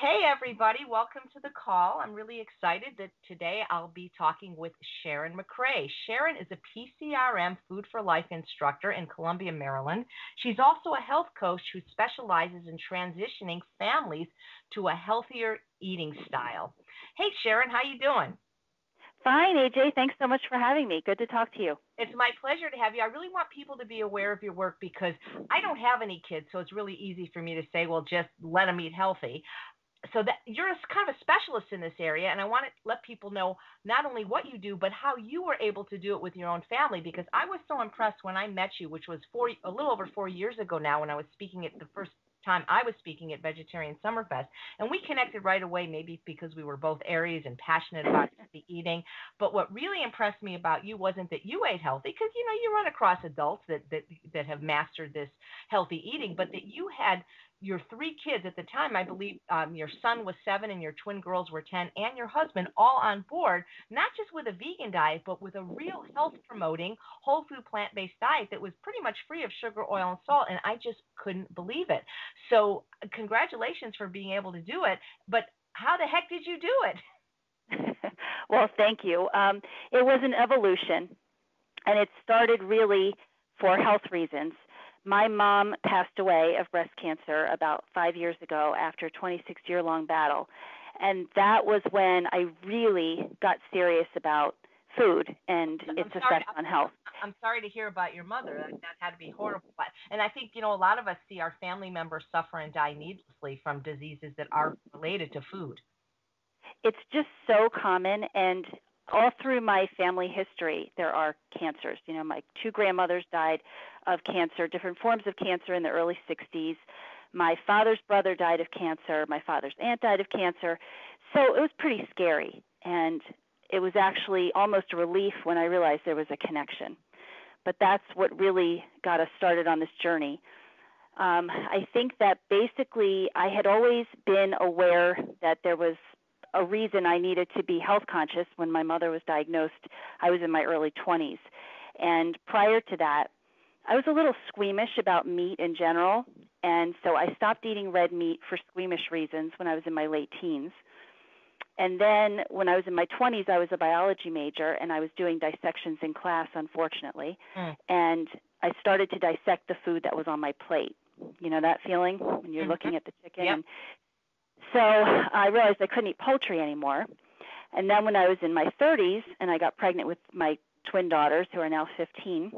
Hey, everybody. Welcome to the call. I'm really excited that today I'll be talking with Sharon McRae. Sharon is a PCRM Food for Life instructor in Columbia, Maryland. She's also a health coach who specializes in transitioning families to a healthier eating style. Hey, Sharon, how you doing? Fine, AJ. Thanks so much for having me. Good to talk to you. It's my pleasure to have you. I really want people to be aware of your work because I don't have any kids, so it's really easy for me to say, well, just let them eat healthy. So that you're kind of a specialist in this area, and I want to let people know not only what you do, but how you were able to do it with your own family, because I was so impressed when I met you, which was a little over 4 years ago now, when I was speaking at the first time I was speaking at Vegetarian Summerfest, and we connected right away, maybe because we were both Aries and passionate about healthy eating. But what really impressed me about you wasn't that you ate healthy, because you run across adults that have mastered this healthy eating, but that you had your three kids at the time. I believe your son was 7 and your twin girls were 10, and your husband all on board, not just with a vegan diet, but with a real health promoting, whole food, plant-based diet that was pretty much free of sugar, oil, and salt. And I just couldn't believe it. So congratulations for being able to do it. But how the heck did you do it? Well, thank you. It was an evolution, and it started really for health reasons. My mom passed away of breast cancer about 5 years ago after a 26-year-long battle, and that was when I really got serious about food and its effect on health. I'm sorry to hear about your mother. That had to be horrible. And I think, a lot of us see our family members suffer and die needlessly from diseases that are related to food. It's just so common, and all through my family history, there are cancers. My two grandmothers died of cancer, different forms of cancer in the early 60s. My father's brother died of cancer. My father's aunt died of cancer. So it was pretty scary, and it was actually almost a relief when I realized there was a connection. But that's what really got us started on this journey. I think that basically I had always been aware that there was a reason I needed to be health conscious. When my mother was diagnosed, I was in my early 20s. And prior to that, I was a little squeamish about meat in general, and so I stopped eating red meat for squeamish reasons when I was in my late teens. And then when I was in my 20s, I was a biology major, and I was doing dissections in class, unfortunately, and I started to dissect the food that was on my plate. You know that feeling when you're looking at the chicken? Yep. And so I realized I couldn't eat poultry anymore. And then when I was in my 30s and I got pregnant with my twin daughters, who are now 15,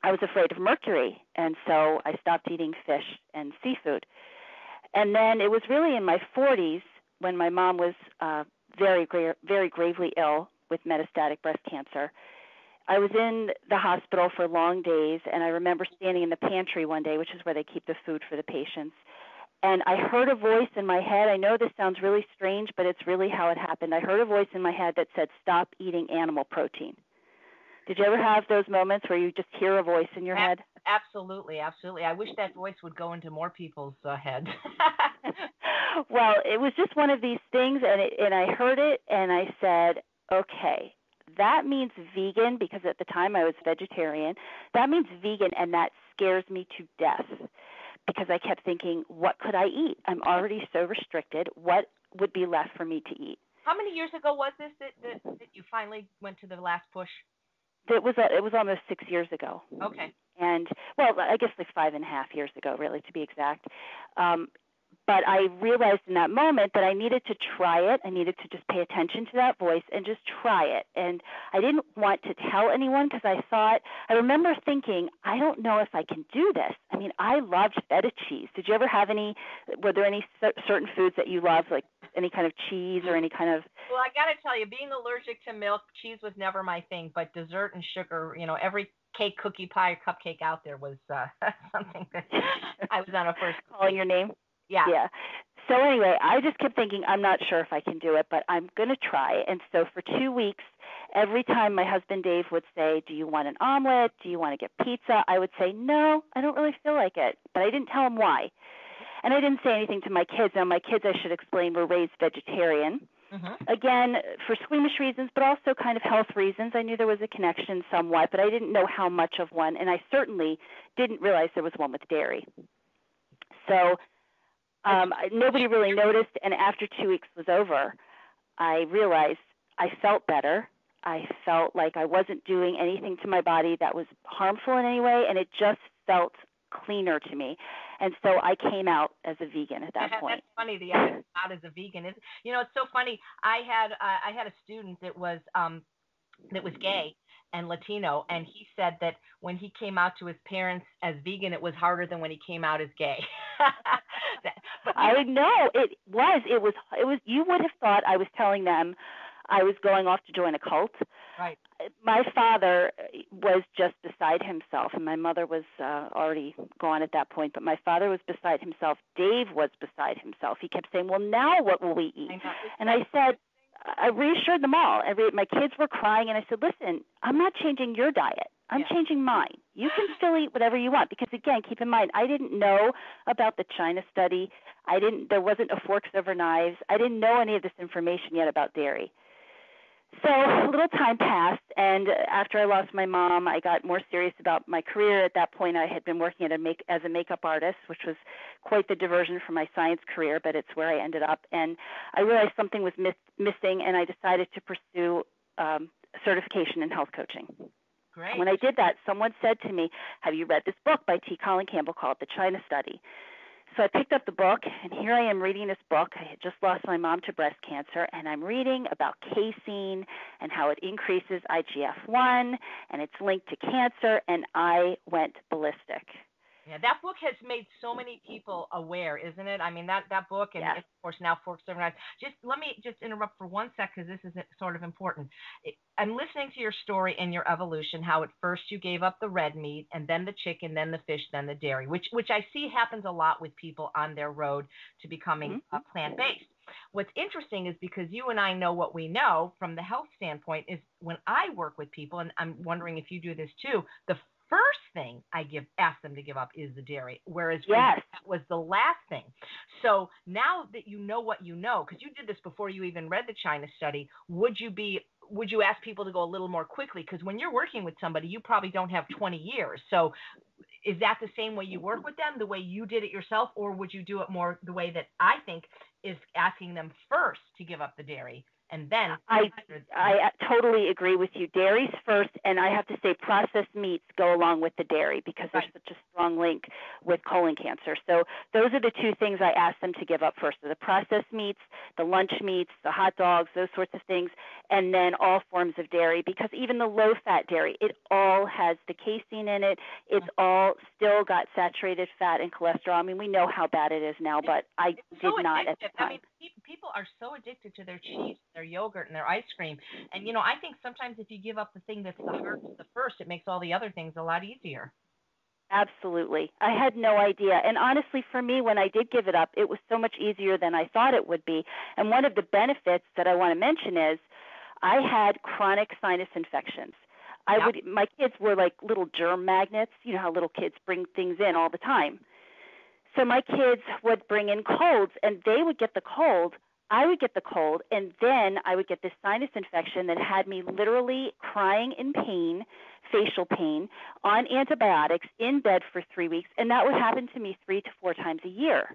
I was afraid of mercury. And so I stopped eating fish and seafood. And then it was really in my 40s when my mom was very gravely ill with metastatic breast cancer. I was in the hospital for long days, and I remember standing in the pantry one day, which is where they keep the food for the patients. And I heard a voice in my head. I know this sounds really strange, but it's really how it happened. I heard a voice in my head that said, "Stop eating animal protein." Did you ever have those moments where you just hear a voice in your head? Absolutely, absolutely. I wish that voice would go into more people's heads. Well, it was just one of these things, and I heard it, and I said, okay, that means vegan, because at the time I was vegetarian. That means vegan, and that scares me to death, because I kept thinking, what could I eat? I'm already so restricted. What would be left for me to eat? How many years ago was this that you finally went to the last push? It was almost 6 years ago. Okay. And, well, I guess like 5.5 years ago, really, to be exact. But I realized in that moment that I needed to try it. I needed to just pay attention to that voice and just try it. And I didn't want to tell anyone, because I remember thinking, I don't know if I can do this. I mean, I loved feta cheese. Did you ever have were there any certain foods that you loved, like any kind of cheese or any kind of? Well, I got to tell you, being allergic to milk, cheese was never my thing, but dessert and sugar, every cake, cookie, pie, or cupcake out there was something that I was on a first. Calling your name? Yeah. So anyway, I just kept thinking, I'm not sure if I can do it, but I'm going to try. And so for 2 weeks, every time my husband Dave would say, do you want an omelet? Do you want to get pizza? I would say, no, I don't really feel like it. But I didn't tell him why. And I didn't say anything to my kids. Now, my kids, I should explain, were raised vegetarian. Again, for squeamish reasons, but also kind of health reasons. I knew there was a connection somewhat, but I didn't know how much of one. And I certainly didn't realize there was one with dairy. So Nobody really noticed, and after 2 weeks was over, I realized I felt better. I felt like I wasn't doing anything to my body that was harmful in any way, and it just felt cleaner to me. And so I came out as a vegan at that point. That's funny. The out as a vegan is, it's so funny. I had a student that was gay and Latino, and he said that when he came out to his parents as vegan, it was harder than when he came out as gay. But I know it was. You would have thought I was telling them I was going off to join a cult. Right. My father was just beside himself, and my mother was already gone at that point, but my father was beside himself. Dave was beside himself. He kept saying, well, now what will we eat? And I said, I reassured them all. My kids were crying, and I said, listen, I'm not changing your diet. I'm changing mine. You can still eat whatever you want, because, again, keep in mind, I didn't know about the China study. There wasn't a forks over knives. I didn't know any of this information yet about dairy. So a little time passed, and after I lost my mom, I got more serious about my career. At that point, I had been working as a makeup artist, which was quite the diversion from my science career, but it's where I ended up. And I realized something was missing, and I decided to pursue certification in health coaching. Great. When I did that, someone said to me, have you read this book by T. Colin Campbell called The China Study? So I picked up the book, and here I am reading this book. I had just lost my mom to breast cancer, and I'm reading about casein and how it increases IGF-1, and it's linked to cancer, and I went ballistic. Yeah, that book has made so many people aware, isn't it? I mean, that book, and of course now Forks Over Knives. Let me interrupt for 1 sec, because this is sort of important. I'm listening to your story and your evolution, how at first you gave up the red meat, and then the chicken, then the fish, then the dairy, which I see happens a lot with people on their road to becoming plant-based. What's interesting is, because you and I know what we know from the health standpoint, is when I work with people, and I'm wondering if you do this too, the first thing I ask them to give up is the dairy, whereas that was the last thing. So now that you know what you know, because you did this before you even read the China study, would you ask people to go a little more quickly? Because when you're working with somebody, you probably don't have 20 years. So is that the same way you work with them, the way you did it yourself, or would you do it more the way that I think is asking them first to give up the dairy? And then I totally agree with you. Dairy's first, and I have to say processed meats go along with the dairy, because there's such a strong link with colon cancer. So those are the two things I ask them to give up first: the processed meats, the lunch meats, the hot dogs, those sorts of things, and then all forms of dairy, because even the low-fat dairy, it all has the casein in it. It's all still got saturated fat and cholesterol. I mean, we know how bad it is now, but I did not at the time. I mean, people are so addicted to their cheese, their yogurt, and their ice cream. And, I think sometimes if you give up the thing that's the hardest the first, it makes all the other things a lot easier. Absolutely. I had no idea. And honestly, for me, when I did give it up, it was so much easier than I thought it would be. And one of the benefits that I want to mention is I had chronic sinus infections. My kids were like little germ magnets. You know how little kids bring things in all the time. So my kids would bring in colds, and they would get the cold. I would get the cold, and then I would get this sinus infection that had me literally crying in pain, facial pain, on antibiotics, in bed for 3 weeks, and that would happen to me 3 to 4 times a year.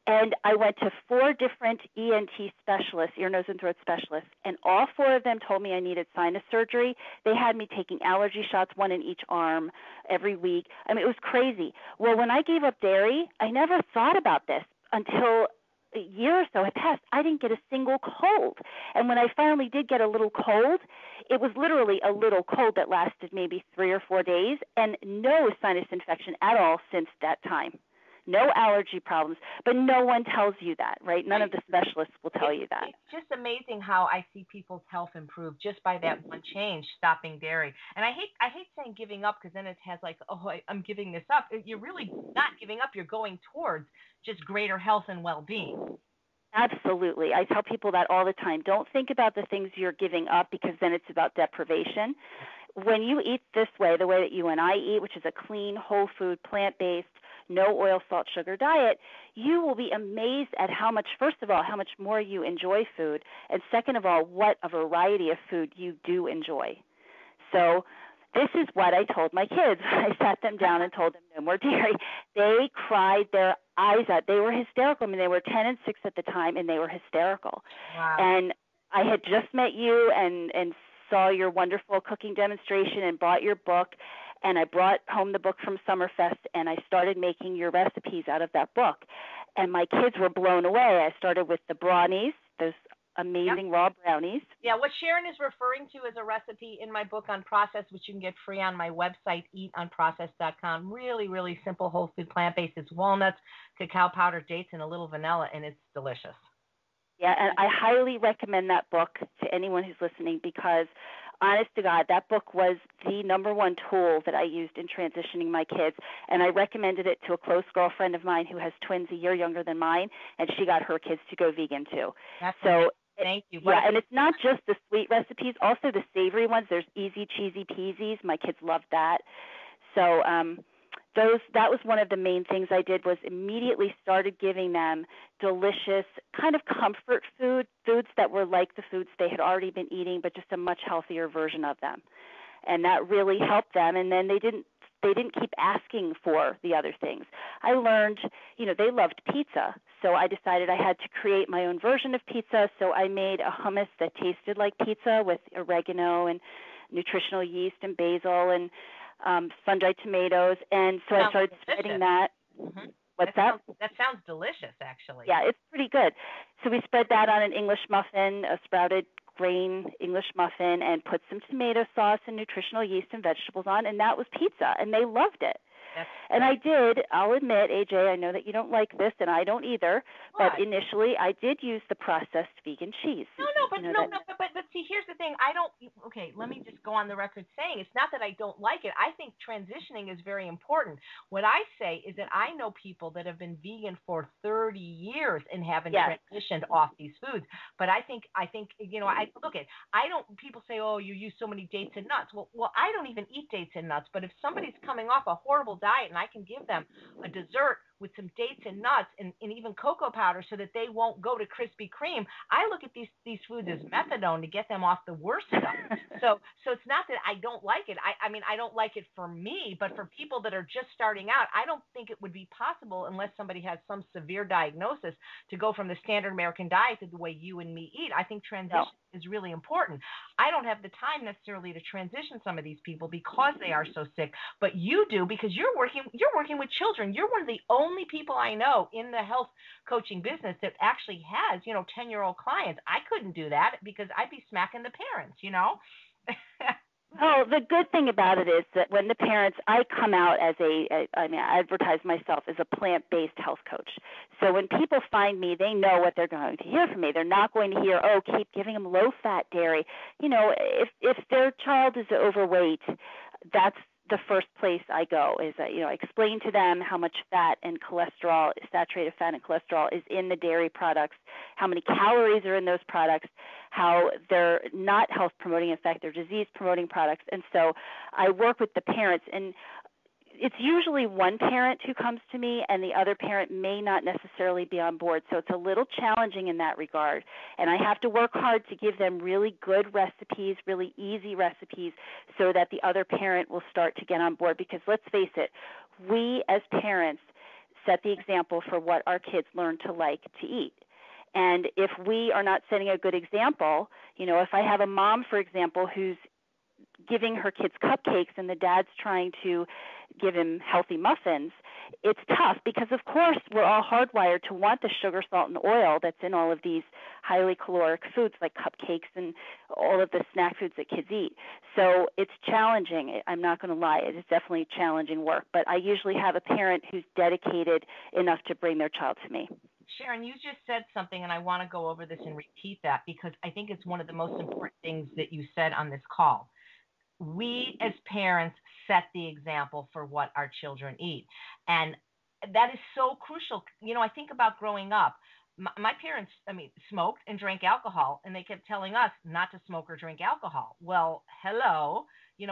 And I went to 4 different ENT specialists, ear, nose, and throat specialists, and all 4 of them told me I needed sinus surgery. They had me taking allergy shots, 1 in each arm, every week. I mean, it was crazy. Well, when I gave up dairy, I never thought about this until a year or so had passed. I didn't get a single cold. And when I finally did get a little cold, it was literally a little cold that lasted maybe 3 or 4 days, and no sinus infection at all since that time. No allergy problems, but no one tells you that, right? None of the specialists will tell you that. It's just amazing how I see people's health improve just by that one change, stopping dairy. And I hate saying giving up, because then it has like, I'm giving this up. You're really not giving up. You're going towards just greater health and well-being. Absolutely. I tell people that all the time. Don't think about the things you're giving up, because then it's about deprivation. When you eat this way, the way that you and I eat, which is a clean, whole food, plant-based, no oil, salt, sugar diet, you will be amazed at how much, first of all, how much more you enjoy food, and second of all, what a variety of food you do enjoy. So this is what I told my kids. I sat them down and told them no more dairy. They cried their eyes out. They were hysterical. I mean, they were 10 and 6 at the time, and they were hysterical. Wow. And I had just met you and saw your wonderful cooking demonstration and bought your book, and I brought home the book from Summerfest, and I started making your recipes out of that book. And my kids were blown away. I started with the brownies, those amazing raw brownies. Yeah, what Sharon is referring to is a recipe in my book on process, which you can get free on my website, eatonprocess.com. Really, really simple whole food plant-based. It's walnuts, cacao powder, dates, and a little vanilla, and it's delicious. Yeah, and I highly recommend that book to anyone who's listening because, honest to God, that book was the number one tool that I used in transitioning my kids. And I recommended it to a close girlfriend of mine who has twins a year younger than mine, and she got her kids to go vegan too. That's so amazing. Thank you. Yeah, and it's not just the sweet recipes, also the savory ones. There's easy, cheesy peasies. My kids love that. So that was one of the main things I did was immediately started giving them delicious kind of comfort foods that were like the foods they had already been eating, but just a much healthier version of them. And that really helped them. And then they didn't keep asking for the other things. I learned, they loved pizza, so I decided I had to create my own version of pizza. So I made a hummus that tasted like pizza with oregano and nutritional yeast and basil and fungi tomatoes, and so I started spreading that. Mm-hmm. What's that? That sounds delicious, actually. Yeah, it's pretty good. So we spread that on an English muffin, a sprouted grain English muffin, and put some tomato sauce and nutritional yeast and vegetables on, and that was pizza, and they loved it. And I'll admit, AJ, I know that you don't like this, and I don't either, but initially I did use the processed vegan cheese. But see, here's the thing. Let me just go on the record saying it's not that I don't like it. I think transitioning is very important. What I say is that I know people that have been vegan for 30 years and haven't transitioned off these foods. But I think, people say, oh, you use so many dates and nuts. Well, I don't even eat dates and nuts, but if somebody's coming off a horrible diet and I can give them a dessert with some dates and nuts and even cocoa powder so that they won't go to Krispy Kreme, I look at these foods as methadone to get them off the worst stuff. So it's not that I don't like it. I mean, I don't like it for me, but for people that are just starting out, I don't think it would be possible unless somebody has some severe diagnosis to go from the standard American diet to the way you and me eat. I think transition is really important. I don't have the time necessarily to transition some of these people because they are so sick, but you do because you're working with children. You're one of the only people I know in the health coaching business that actually has, 10-year-old clients. I couldn't do that because I'd be smacking the parents, Oh, the good thing about it is that when the parents, I come out as I advertise myself as a plant-based health coach. So when people find me, they know what they're going to hear from me. They're not going to hear, oh, keep giving them low-fat dairy. If their child is overweight, that's the first place I go is that, I explain to them how much fat and cholesterol, saturated fat and cholesterol is in the dairy products, how many calories are in those products, how they're not health promoting, in fact, they're disease promoting products. And so I work with the parents, and it's usually one parent who comes to me and the other parent may not necessarily be on board. So it's a little challenging in that regard. And I have to work hard to give them really good recipes, really easy recipes, so that the other parent will start to get on board. Because let's face it, we as parents set the example for what our kids learn to like to eat. And if we are not setting a good example, if I have a mom, for example, who's giving her kids cupcakes and the dad's trying to give him healthy muffins, it's tough because, of course, we're all hardwired to want the sugar, salt, and oil that's in all of these highly caloric foods like cupcakes and all of the snack foods that kids eat. So it's challenging. I'm not going to lie. It is definitely challenging work. But I usually have a parent who's dedicated enough to bring their child to me. Sharon, you just said something, and I want to go over this and repeat that because I think it's one of the most important things that you said on this call. We as parents set the example for what our children eat. And that is so crucial. I think about growing up. My parents, smoked and drank alcohol, and they kept telling us not to smoke or drink alcohol. Well, hello,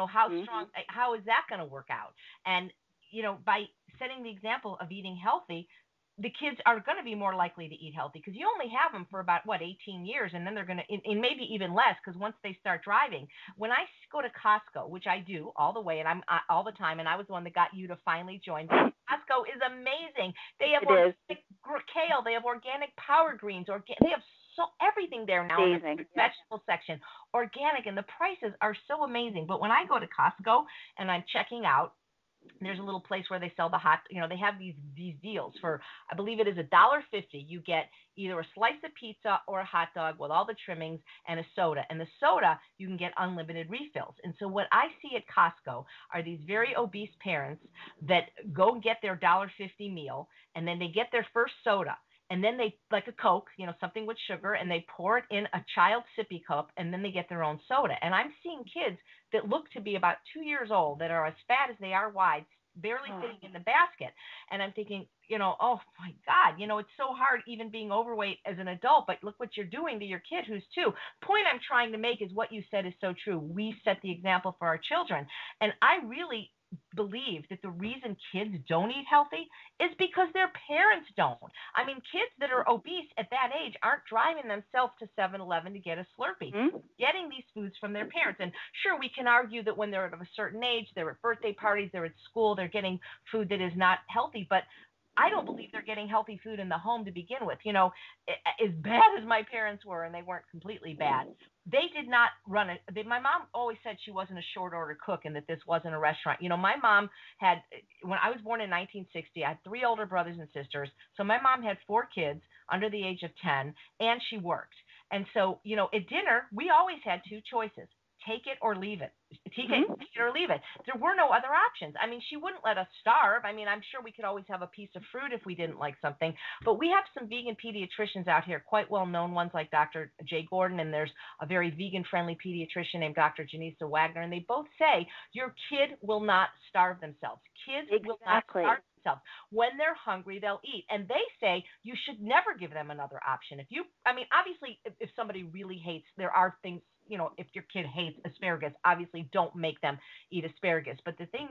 how is that going to work out? And, by setting the example of eating healthy, the kids are going to be more likely to eat healthy because you only have them for about 18 years, and then they're going to, and maybe even less, because once they start driving. When I go to Costco, which I do all the way, and I'm all the time, and I was the one that got you to finally join. Costco is amazing. They have organic kale, they have organic power greens, they have everything there now. Amazing. In the vegetable section, organic, and the prices are so amazing. But when I go to Costco and I'm checking out, there's a little place where they sell they have these deals for, I believe it is $1.50. You get either a slice of pizza or a hot dog with all the trimmings and a soda. And the soda, you can get unlimited refills. And so what I see at Costco are these very obese parents that go and get their $1.50 meal, and then they get their first soda. And then they, like a Coke, something with sugar, and they pour it in a child's sippy cup, and then they get their own soda. And I'm seeing kids that look to be about 2 years old that are as fat as they are wide, barely fitting in the basket. And I'm thinking, oh my God, it's so hard even being overweight as an adult, but look what you're doing to your kid who's 2. The point I'm trying to make is what you said is so true. We set the example for our children. And I really believe that the reason kids don't eat healthy is because their parents don't. I mean, kids that are obese at that age aren't driving themselves to 7-Eleven to get a Slurpee, getting these foods from their parents. And sure, we can argue that when they're of a certain age, they're at birthday parties, they're at school, they're getting food that is not healthy, but I don't believe they're getting healthy food in the home to begin with. As bad as my parents were, and they weren't completely bad, they did not run it. My mom always said she wasn't a short order cook and that this wasn't a restaurant. My mom had, when I was born in 1960, I had 3 older brothers and sisters. So my mom had 4 kids under the age of 10, and she worked. And so, at dinner, we always had 2 choices. Take it or leave it. Take it or leave it. There were no other options. I mean, she wouldn't let us starve. I mean, I'm sure we could always have a piece of fruit if we didn't like something. But we have some vegan pediatricians out here, quite well-known ones like Dr. Jay Gordon, and there's a very vegan-friendly pediatrician named Dr. Janisa Wagner, and they both say your kid will not starve themselves. Kids will not starve themselves. When they're hungry, they'll eat. And they say you should never give them another option. Obviously, if somebody really hates, there are things, if your kid hates asparagus, obviously don't make them eat asparagus. But the thing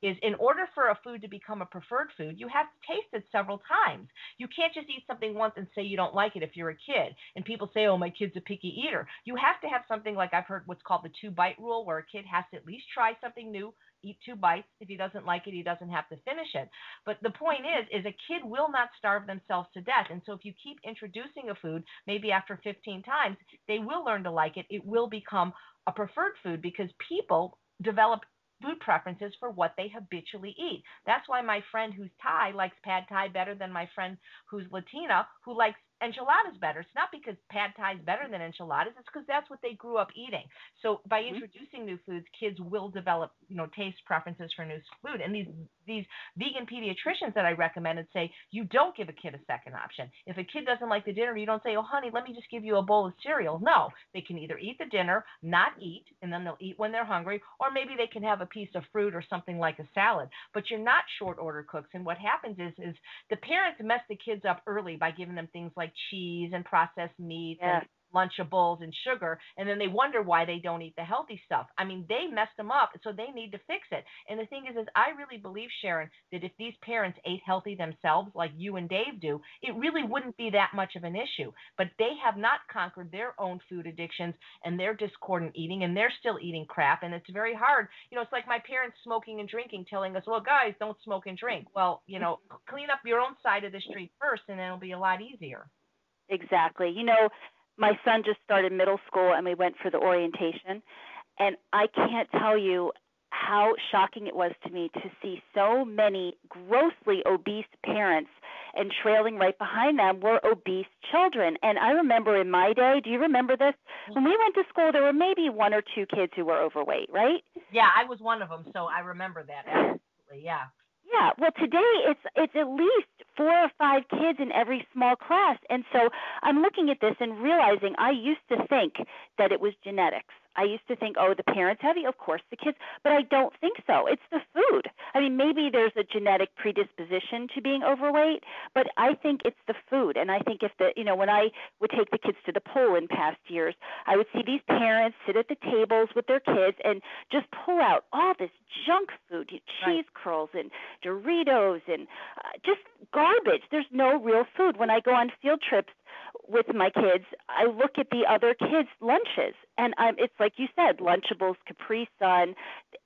is in order for a food to become a preferred food, you have to taste it several times. You can't just eat something once and say you don't like it if you're a kid. And people say, oh, my kid's a picky eater. You have to have something like, I've heard what's called the 2-bite rule, where a kid has to at least try something new, eat 2 bites. If he doesn't like it, he doesn't have to finish it. But the point is a kid will not starve themselves to death. And so if you keep introducing a food, maybe after 15 times, they will learn to like it. It will become a preferred food because people develop food preferences for what they habitually eat. That's why my friend who's Thai likes pad Thai better than my friend who's Latina who likes enchiladas better. It's not because pad Thai is better than enchiladas. It's because that's what they grew up eating. So by introducing new foods, kids will develop, taste preferences for new food. And these vegan pediatricians that I recommended say you don't give a kid a second option. If a kid doesn't like the dinner, you don't say, oh, honey, let me just give you a bowl of cereal. No, they can either eat the dinner, not eat, and then they'll eat when they're hungry, or maybe they can have a piece of fruit or something like a salad. But you're not short order cooks. And what happens is the parents mess the kids up early by giving them things like cheese and processed meats and Lunchables and sugar, and then they wonder why they don't eat the healthy stuff. I mean, they messed them up, so they need to fix it. And the thing is I really believe, Sharon, that if these parents ate healthy themselves like you and Dave do, it really wouldn't be that much of an issue. But they have not conquered their own food addictions and their discordant eating, and they're still eating crap, and it's very hard. It's like my parents smoking and drinking, telling us, well, guys, don't smoke and drink. Well, clean up your own side of the street first, and it'll be a lot easier. Exactly. My son just started middle school, and we went for the orientation, and I can't tell you how shocking it was to me to see so many grossly obese parents, and trailing right behind them were obese children. And I remember in my day, do you remember this? When we went to school, there were maybe 1 or 2 kids who were overweight, right? Yeah, I was one of them, so I remember that. Absolutely, yeah. Yeah, well, today it's at least 4 or 5 kids in every small class. And so I'm looking at this and realizing I used to think that it was genetics. I used to think, oh, the parents have it, of course the kids, but I don't think so. It's the food. I mean, maybe there's a genetic predisposition to being overweight, but I think it's the food. And I think if when I would take the kids to the pool in past years, I would see these parents sit at the tables with their kids and just pull out all this junk food, cheese curls and Doritos and just garbage. There's no real food. When I go on field trips with my kids, I look at the other kids' lunches, and it's like you said, Lunchables, Capri Sun.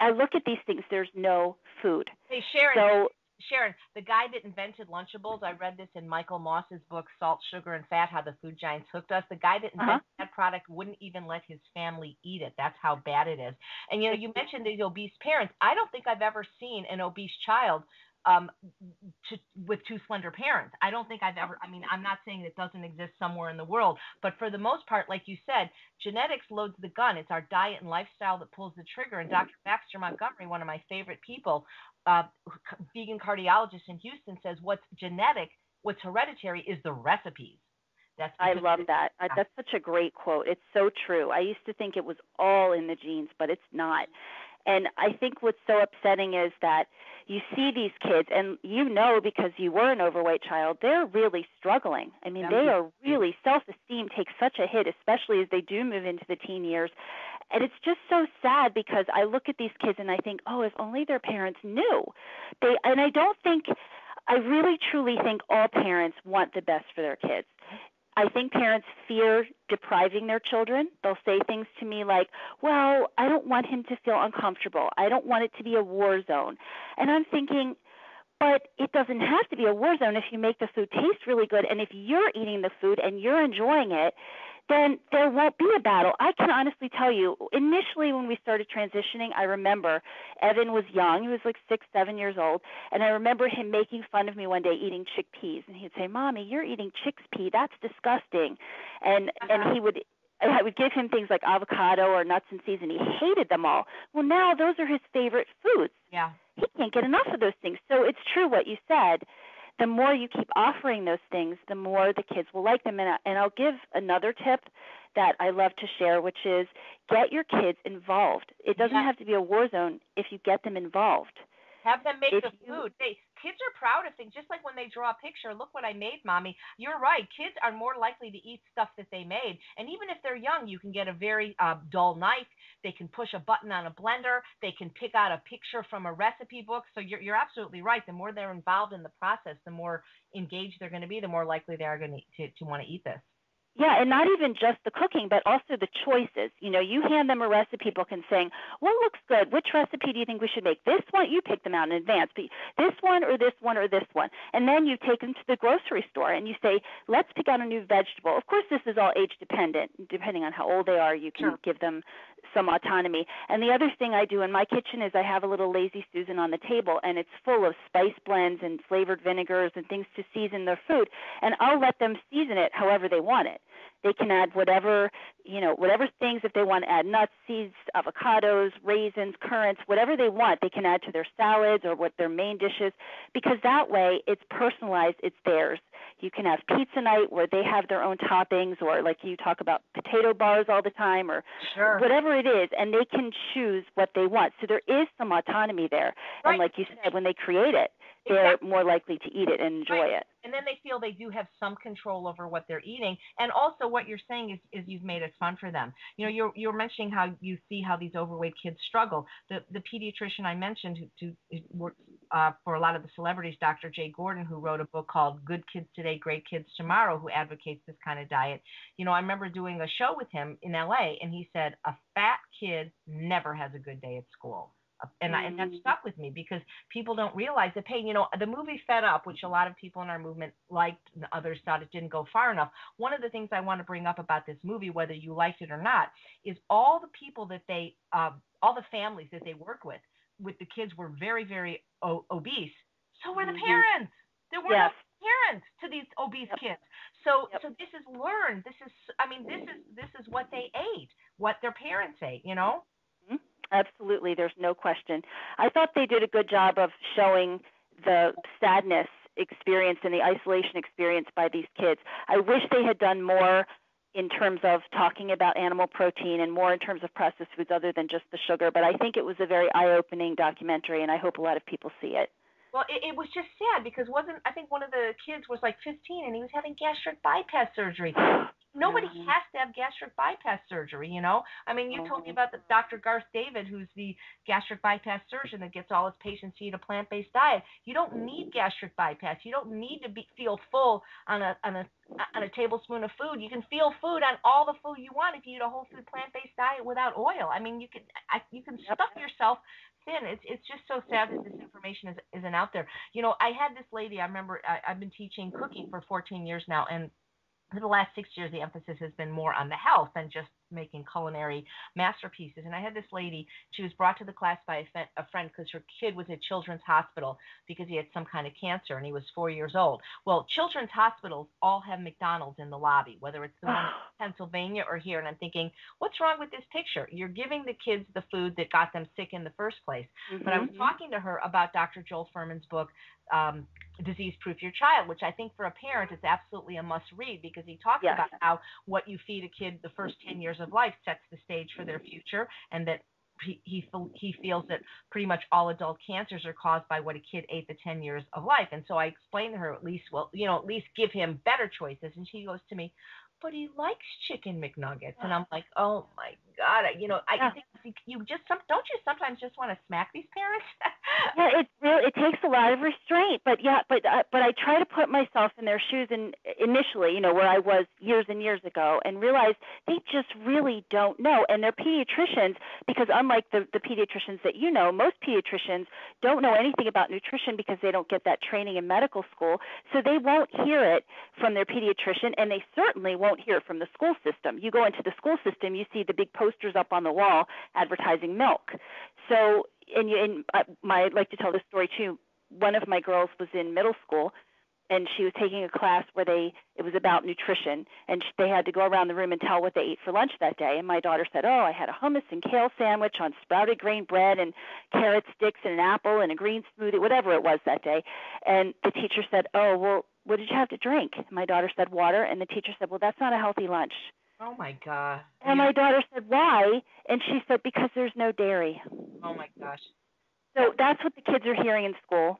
I look at these things. There's no food. Hey, Sharon, the guy that invented Lunchables, I read this in Michael Moss's book, Salt, Sugar, and Fat, How the Food Giants Hooked Us. The guy that invented that product wouldn't even let his family eat it. That's how bad it is. And, you mentioned these obese parents. I don't think I've ever seen an obese child with two slender parents. I don't think I've ever, I'm not saying it doesn't exist somewhere in the world, but for the most part, like you said, genetics loads the gun. It's our diet and lifestyle that pulls the trigger. And Dr. Baxter Montgomery, one of my favorite people, vegan cardiologist in Houston, says what's genetic, what's hereditary is the recipes. I love that. That's such a great quote. It's so true. I used to think it was all in the genes, but it's not. And I think what's so upsetting is that you see these kids, and because you were an overweight child, they're really struggling. I mean, they are really, self-esteem takes such a hit, especially as they do move into the teen years. And it's just so sad because I look at these kids and I think, oh, if only their parents knew. And I really truly think all parents want the best for their kids. I think parents fear depriving their children. They'll say things to me like, well, I don't want him to feel uncomfortable. I don't want it to be a war zone. And I'm thinking, but it doesn't have to be a war zone if you make the food taste really good. And if you're eating the food and you're enjoying it, then there won't be a battle. I can honestly tell you, initially when we started transitioning, I remember Evan was young. He was like 6, 7 years old. And I remember him making fun of me one day eating chickpeas. And he'd say, Mommy, you're eating chickpea. That's disgusting. And I would give him things like avocado or nuts and seeds, and he hated them all. Well, now those are his favorite foods. Yeah. He can't get enough of those things. So it's true what you said. The more you keep offering those things, the more the kids will like them. And I'll give another tip that I love to share, which is get your kids involved. It doesn't have to be a war zone if you get them involved. Have them make the food. Kids are proud of things, just like when they draw a picture. Look what I made, Mommy. You're right. Kids are more likely to eat stuff that they made. And even if they're young, you can get a very dull knife. They can push a button on a blender. They can pick out a picture from a recipe book. So you're absolutely right. The more they're involved in the process, the more engaged they're going to be, the more likely they are going to want to eat this. Yeah, and not even just the cooking, but also the choices. You hand them a recipe book and saying, what looks good? Which recipe do you think we should make? This one, you pick them out in advance, but this one or this one or this one. And then you take them to the grocery store and you say, let's pick out a new vegetable. Of course, this is all age dependent. Depending on how old they are, you can give them some autonomy. And the other thing I do in my kitchen is I have a little Lazy Susan on the table, and it's full of spice blends and flavored vinegars and things to season their food. And I'll let them season it however they want it. They can add whatever things, if they want to add nuts, seeds, avocados, raisins, currants, whatever they want, they can add to their salads or what their main dishes, because that way it's personalized, it's theirs. You can have pizza night where they have their own toppings, or like you talk about potato bars all the time, or whatever it is, and they can choose what they want. So there is some autonomy there. Right. And like you said, when they create it, they're more likely to eat it and enjoy it. And then they feel they do have some control over what they're eating. And also what you're saying is you've made it fun for them. You're mentioning how you see how these overweight kids struggle. The pediatrician I mentioned who works for a lot of the celebrities, Dr. Jay Gordon, who wrote a book called Good Kids Today, Great Kids Tomorrow, who advocates this kind of diet. I remember doing a show with him in LA, and he said, a fat kid never has a good day at school. And that stuck with me because people don't realize that, hey, the movie Fed Up, which a lot of people in our movement liked and others thought it didn't go far enough. One of the things I want to bring up about this movie, whether you liked it or not, is all the people that all the families that they work with the kids were very, very obese. So were the parents. There were no parents to these obese kids. So this is learned. This is what they ate, what their parents ate, Absolutely. There's no question. I thought they did a good job of showing the sadness experience and the isolation experience by these kids. I wish they had done more in terms of talking about animal protein and more in terms of processed foods other than just the sugar. But I think it was a very eye-opening documentary, and I hope a lot of people see it. Well, it was just sad because I think one of the kids was like 15 and he was having gastric bypass surgery. Nobody has to have gastric bypass surgery, you know? I mean, you told me about the Dr. Garth David, who's the gastric bypass surgeon that gets all his patients to eat a plant-based diet. You don't need gastric bypass. You don't need to feel full on a tablespoon of food. You can feel food on all the food you want if you eat a whole food plant-based diet without oil. I mean, you can stuff yourself thin. It's just so sad that this information isn't out there. You know, I had this lady. I remember I've been teaching cooking for 14 years now, and for the last 6 years, the emphasis has been more on the health than just making culinary masterpieces. And I had this lady, she was brought to the class by a friend because her kid was at Children's Hospital because he had some kind of cancer and he was 4 years old. Well, Children's Hospitals all have McDonald's in the lobby, whether it's the one in Pennsylvania or here. And I'm thinking, what's wrong with this picture? You're giving the kids the food that got them sick in the first place. But I was talking to her about Dr. Joel Fuhrman's book, Disease Proof Your Child, which I think for a parent is absolutely a must read because he talks about how what you feed a kid the first 10 years of life sets the stage for their future, and that he feels that pretty much all adult cancers are caused by what a kid ate the 10 years of life. And so I explained to her, at least give him better choices. And she goes to me, but he likes chicken McNuggets. And I'm like, oh my God, I think don't you sometimes just want to smack these parents? It takes a lot of restraint, but I try to put myself in their shoes, and initially, where I was years and years ago, and realize they just really don't know. And they're pediatricians, because unlike the pediatricians that most pediatricians don't know anything about nutrition because they don't get that training in medical school, so they won't hear it from their pediatrician, and they certainly won't hear it from the school system. You go into the school system, you see the big posters up on the wall advertising milk. So, I'd like to tell this story too. One of my girls was in middle school, and she was taking a class where it was about nutrition, and they had to go around the room and tell what they ate for lunch that day. And my daughter said, I had a hummus and kale sandwich on sprouted grain bread and carrot sticks and an apple and a green smoothie, whatever it was that day. And the teacher said, well, what did you have to drink? And my daughter said water, and the teacher said, well, that's not a healthy lunch. Oh, my God. And my daughter said, why? And she said, because there's no dairy. Oh, my gosh. So that's what the kids are hearing in school.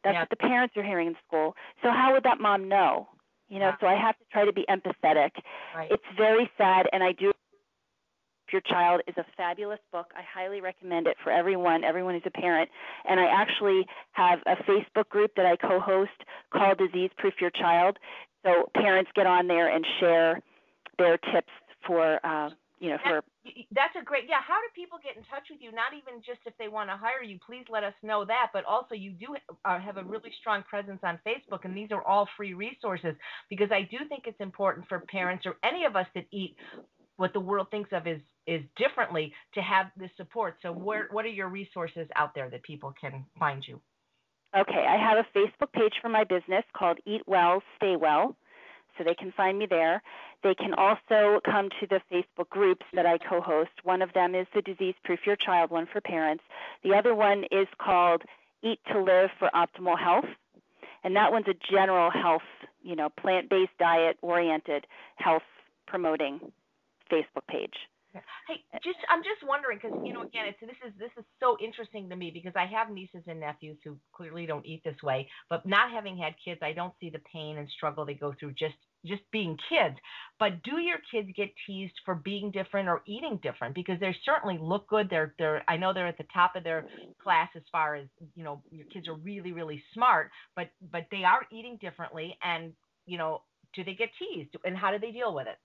That's what the parents are hearing in school. So how would that mom know? So I have to try to be empathetic. Right. It's very sad, and I do. Your Child is a fabulous book. I highly recommend it for everyone who's a parent. And I actually have a Facebook group that I co-host called Disease Proof Your Child. So parents get on there and share their tips for, That's a great, how do people get in touch with you? Not even just if they want to hire you, please let us know that, but also you do have a really strong presence on Facebook, and these are all free resources, because I do think it's important for parents or any of us that eat what the world thinks of is differently to have this support. So what are your resources out there that people can find you? Okay, I have a Facebook page for my business called Eat Well, Stay Well. So they can find me there. They can also come to the Facebook groups that I co-host. One of them is the Disease Proof Your Child one for parents. The other one is called Eat to Live for Optimal Health. And that one's a general health, plant-based diet-oriented health promoting Facebook page. Hey, I'm just wondering, because again, this is so interesting to me, because I have nieces and nephews who clearly don't eat this way, but not having had kids, I don't see the pain and struggle they go through just being kids. But do your kids get teased for being different or eating different? Because they certainly look good. I know they're at the top of their class as far as your kids are really, really smart, but they are eating differently, and do they get teased, and how do they deal with it?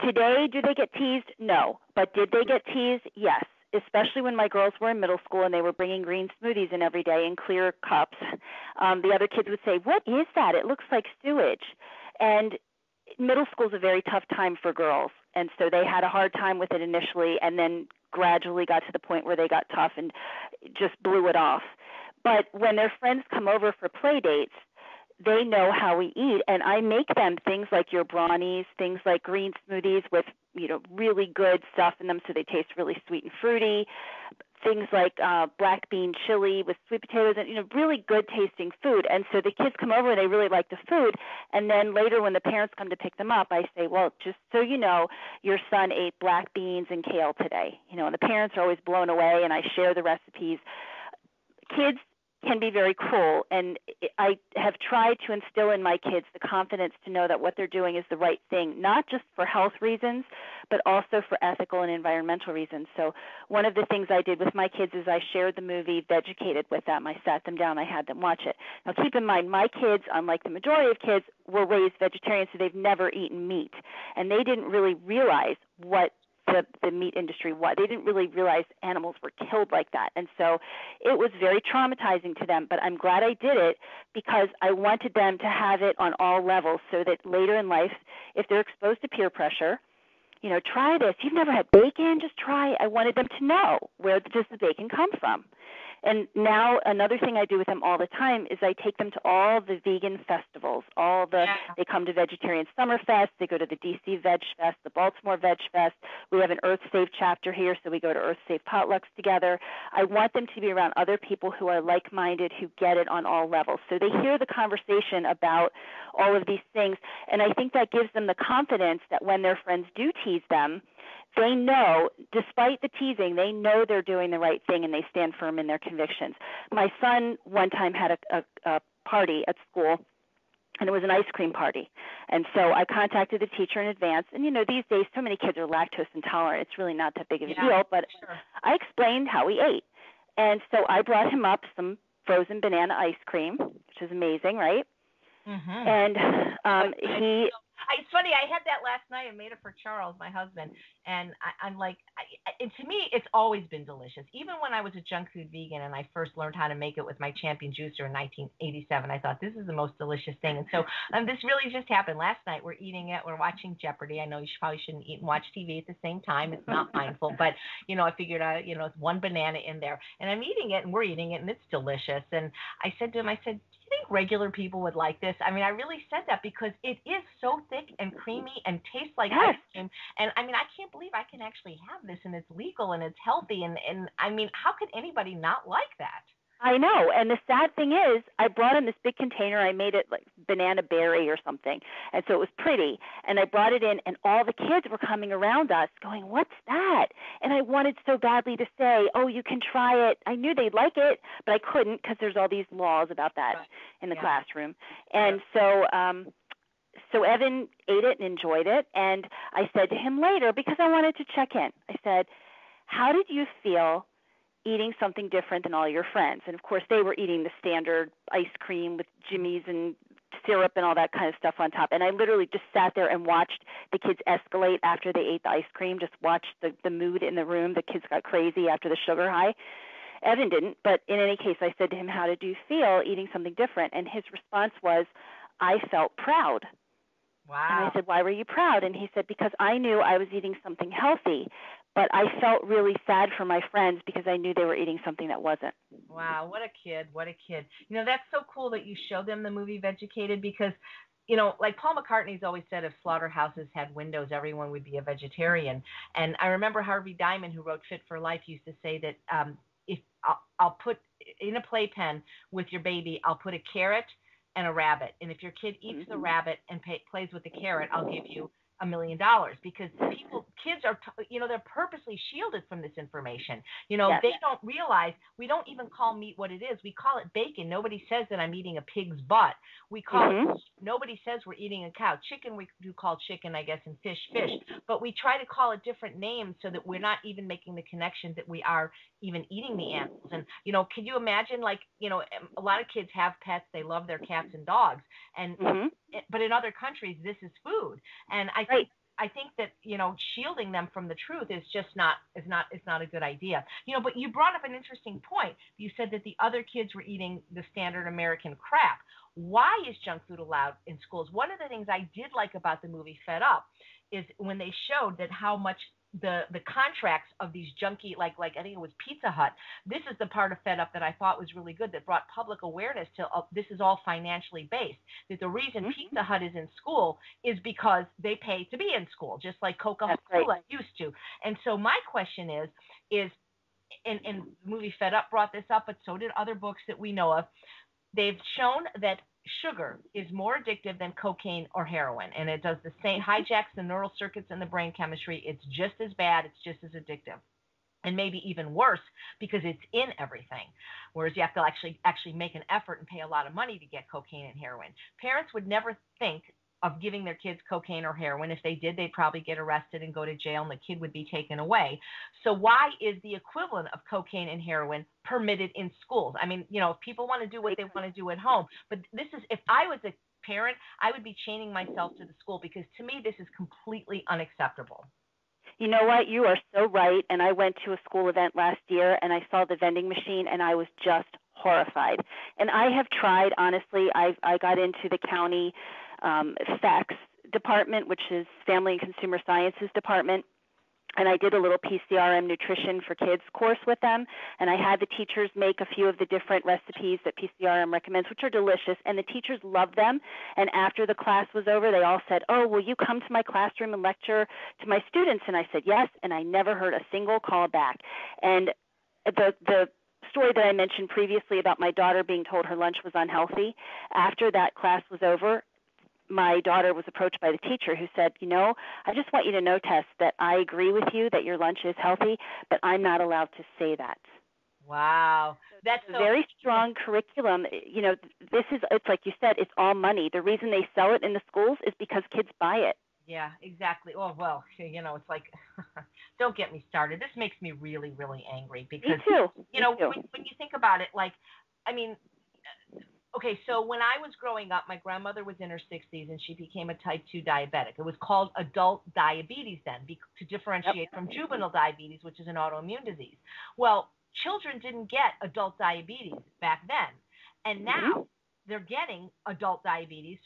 Today, do they get teased? No. But did they get teased? Yes, especially when my girls were in middle school and they were bringing green smoothies in every day in clear cups. The other kids would say, what is that? It looks like sewage. And middle school is a very tough time for girls, and so they had a hard time with it initially, and then gradually got to the point where they got tough and just blew it off. But when their friends come over for play dates, they know how we eat, and I make them things like your brownies, things like green smoothies with, really good stuff in them so they taste really sweet and fruity, things like black bean chili with sweet potatoes and, really good tasting food. And so the kids come over and they really like the food. And then later when the parents come to pick them up, I say, well, just so you know, your son ate black beans and kale today. And the parents are always blown away, and I share the recipes. Kids can be very cruel, and I have tried to instill in my kids the confidence to know that what they're doing is the right thing, not just for health reasons, but also for ethical and environmental reasons. So one of the things I did with my kids is I shared the movie Vegucated with them. I sat them down, I had them watch it. Now keep in mind, my kids, unlike the majority of kids, were raised vegetarian, so they've never eaten meat, and they didn't really realize what the meat industry was. They didn't really realize animals were killed like that. And so it was very traumatizing to them, but I'm glad I did it because I wanted them to have it on all levels so that later in life, if they're exposed to peer pressure, try this. You've never had bacon? Just try. I wanted them to know, where does the bacon come from? And now another thing I do with them all the time is I take them to all the vegan festivals. They come to Vegetarian Summer Fest. They go to the DC Veg Fest, the Baltimore Veg Fest. We have an Earth Safe chapter here, so we go to Earth Safe potlucks together. I want them to be around other people who are like-minded, who get it on all levels. So they hear the conversation about all of these things, and I think that gives them the confidence that when their friends do tease them, they know, despite the teasing, they know they're doing the right thing and they stand firm in their convictions. My son one time had a party at school, and it was an ice cream party. And so I contacted the teacher in advance. And, these days so many kids are lactose intolerant. It's really not that big of a deal. But sure. I explained how he ate. And so I brought him up some frozen banana ice cream, which is amazing, right? Mm-hmm. And it's funny. I had that last night and made it for Charles, my husband. And I'm like, to me, it's always been delicious. Even when I was a junk food vegan and I first learned how to make it with my Champion juicer in 1987, I thought this is the most delicious thing. And so this really just happened last night. We're eating it. We're watching Jeopardy. I know you probably shouldn't eat and watch TV at the same time. It's not mindful. But, I figured out, it's one banana in there. And I'm eating it and we're eating it and it's delicious. And I said to him, do you think regular people would like this? I mean, I really said that because it is so thick and creamy and tastes like ice cream. And I mean, I can't believe I can actually have this and it's legal and it's healthy. And I mean, how could anybody not like that? I know. And the sad thing is, I brought in this big container. I made it like banana berry or something. And so it was pretty. And I brought it in, and all the kids were coming around us going, what's that? And I wanted so badly to say, oh, you can try it. I knew they'd like it, but I couldn't because there's all these laws about that in the classroom. And so Evan ate it and enjoyed it. And I said to him later, because I wanted to check in, I said, how did you feel eating something different than all your friends? And of course they were eating the standard ice cream with jimmies and syrup and all that kind of stuff on top. And I literally just sat there and watched the kids escalate after they ate the ice cream, just watched the mood in the room. The kids got crazy after the sugar high. Evan didn't, but in any case, I said to him, how did you feel eating something different? And his response was, I felt proud. Wow. And I said, why were you proud? And he said, because I knew I was eating something healthy, but I felt really sad for my friends because I knew they were eating something that wasn't. Wow, what a kid, what a kid. That's so cool that you showed them the movie Vegucated because, like Paul McCartney's always said, if slaughterhouses had windows, everyone would be a vegetarian. And I remember Harvey Diamond, who wrote Fit for Life, used to say that if I'll put in a playpen with your baby, I'll put a carrot and a rabbit. And if your kid eats the rabbit and plays with the carrot, I'll give you $1 million because kids are, they're purposely shielded from this information. They don't realize we don't even call meat what it is. We call it bacon. Nobody says that I'm eating a pig's butt. We call it, nobody says we're eating a cow. Chicken we do call chicken, I guess, and fish. But we try to call it different names so that we're not even making the connection that we are even eating the animals. And, can you imagine, a lot of kids have pets. They love their cats and dogs. And but in other countries, this is food. And I think that, shielding them from the truth is just not a good idea. But you brought up an interesting point. You said that the other kids were eating the standard American crap. Why is junk food allowed in schools? One of the things I did like about the movie Fed Up is when they showed that how much the contracts of these junky, like I think it was Pizza Hut. This is the part of Fed Up that I thought was really good, that brought public awareness to this is all financially based. That the reason Pizza Hut is in school is because they pay to be in school, just like Coca-Cola used to. And so my question is and the movie Fed Up brought this up, but so did other books that we know of. They've shown that sugar is more addictive than cocaine or heroin, and it does the same, hijacks the neural circuits in the brain chemistry. It's just as bad. It's just as addictive. And maybe even worse because it's in everything. Whereas you have to actually make an effort and pay a lot of money to get cocaine and heroin. Parents would never think of giving their kids cocaine or heroin. If they did, they'd probably get arrested and go to jail, and the kid would be taken away. So why is the equivalent of cocaine and heroin permitted in schools? I mean, if people want to do what they want to do at home, but this is, if I was a parent, I would be chaining myself to the school, because to me, this is completely unacceptable. You know what? You are so right. And I went to a school event last year, and I saw the vending machine, and I was just horrified. And I have tried, honestly. I got into the county FACS department, which is Family and Consumer Sciences department, and I did a little PCRM nutrition for kids course with them, and I had the teachers make a few of the different recipes that PCRM recommends, which are delicious, and the teachers loved them. And after the class was over, they all said, "Oh, will you come to my classroom and lecture to my students?" And I said, "Yes," and I never heard a single call back. And the story that I mentioned previously about my daughter being told her lunch was unhealthy, after that class was over, my daughter was approached by the teacher who said, "I just want you to know, Tess, that I agree with you that your lunch is healthy, but I'm not allowed to say that." Wow. That's a very strong curriculum. It's like you said, it's all money. The reason they sell it in the schools is because kids buy it. Yeah, exactly. Oh, well, it's like, don't get me started. This makes me really, really angry because, me too. When you think about it, okay, so when I was growing up, my grandmother was in her 60s, and she became a type 2 diabetic. It was called adult diabetes then, to differentiate from juvenile diabetes, which is an autoimmune disease. Well, children didn't get adult diabetes back then, and now they're getting adult diabetes,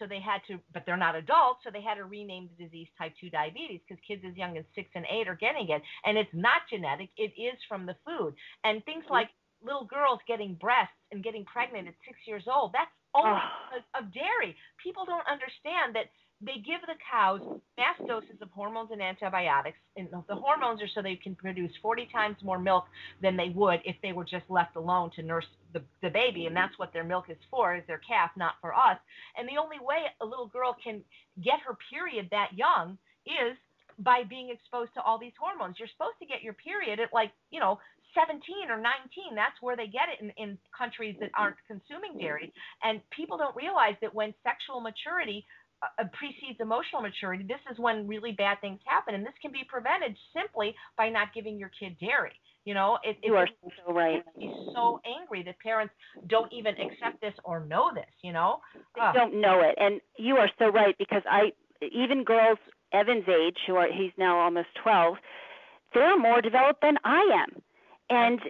but they're not adults, so they had to rename the disease type 2 diabetes, because kids as young as 6 and 8 are getting it, and it's not genetic, it is from the food. And things like little girls getting breasts and getting pregnant at 6 years old, that's only because of dairy. People don't understand that they give the cows mass doses of hormones and antibiotics, and the hormones are so they can produce 40 times more milk than they would if they were just left alone to nurse the baby, and that's what their milk is for, is their calf, not for us. And the only way a little girl can get her period that young is by being exposed to all these hormones. You're supposed to get your period at 17 or 19. That's where they get it in countries that aren't consuming dairy. And people don't realize that when sexual maturity precedes emotional maturity, this is when really bad things happen. And this can be prevented simply by not giving your kid dairy. You are so right. It makes me so angry that parents don't even accept this or know this, They don't know it. And you are so right, because even girls Evan's age, he's now almost 12, they're more developed than I am. And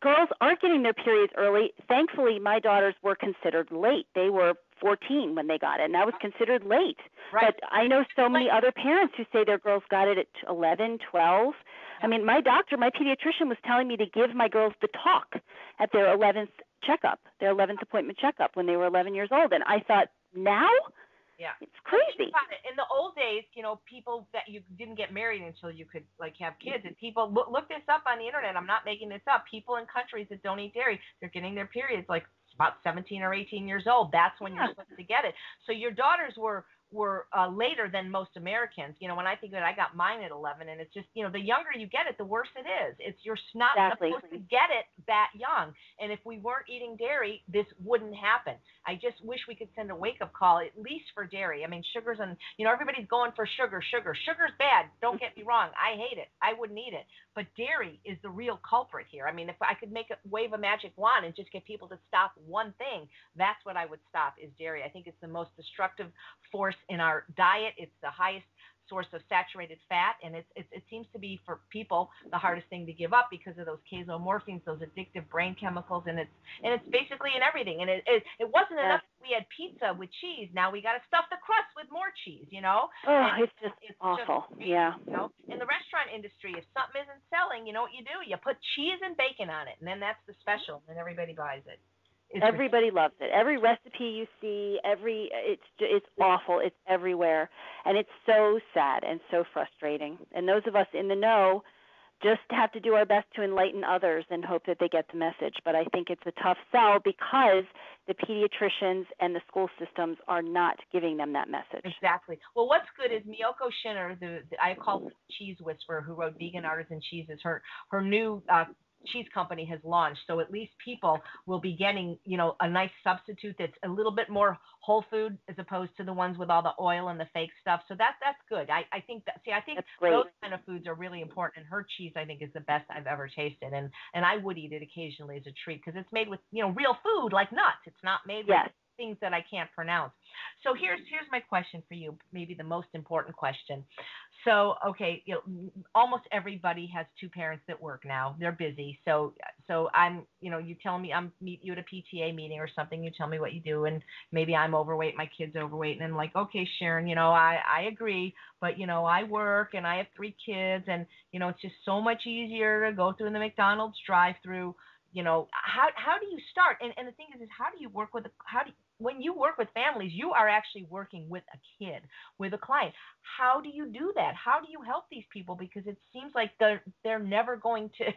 girls aren't getting their periods early. Thankfully, my daughters were considered late. They were 14 when they got it, and that was considered late. Right. But I know so many other parents who say their girls got it at 11, 12. I mean, my pediatrician was telling me to give my girls the talk at their 11th appointment checkup when they were 11 years old. And I thought, now? Yeah, it's crazy. In the old days, people that you didn't get married until you could have kids, and people look this up on the internet. I'm not making this up. People in countries that don't eat dairy, they're getting their periods about 17 or 18 years old. That's when you're supposed to get it. So your daughters were later than most Americans. When I think of it, I got mine at 11, and it's just, the younger you get it, the worse it is. You're not supposed to get it that young. And if we weren't eating dairy, this wouldn't happen. I just wish we could send a wake-up call, at least for dairy. I mean, sugars, and, everybody's going for sugar. Sugar's bad. Don't get me wrong. I hate it. I wouldn't eat it. But dairy is the real culprit here. I mean, if I could wave a magic wand and just get people to stop one thing, that's what I would stop, is dairy. I think it's the most destructive force in our diet. It's the highest source of saturated fat, and it seems to be, for people, the hardest thing to give up because of those casomorphins, those addictive brain chemicals, and it's basically in everything. And it wasn't enough. We had pizza with cheese. Now we got to stuff the crust with more cheese. It's awful. Crazy, In the restaurant industry, if something isn't selling, you know what you do? You put cheese and bacon on it, and then that's the special, and everybody buys it. Everybody loves it. Every recipe you see, it's awful. It's everywhere, and it's so sad and so frustrating. And those of us in the know just have to do our best to enlighten others and hope that they get the message. But I think it's a tough sell because the pediatricians and the school systems are not giving them that message. Exactly. Well, what's good is Miyoko Shinner, I call her the cheese whisperer, who wrote Vegan Artisan Cheeses. Her new cheese company has launched, so at least people will be getting, a nice substitute that's a little bit more whole food as opposed to the ones with all the oil and the fake stuff. So that's good. I think That's great. those kind of foods are really important. And her cheese, I think, is the best I've ever tasted, and I would eat it occasionally as a treat because it's made with real food like nuts. It's not made with things that I can't pronounce. So here's my question for you, maybe the most important question. So, okay, almost everybody has two parents that work now. They're busy. So I'm, you tell me I'm meet you at a PTA meeting or something. You tell me what you do, and maybe I'm overweight, my kid's overweight, and I'm like, okay, Sharon, I agree, but I work and I have 3 kids, and it's just so much easier to go through the McDonald's drive-through. How do you start? And the thing is how do you work when you work with families, you are actually working with a kid, with a client. How do you do that? How do you help these people? Because it seems like they're never going to,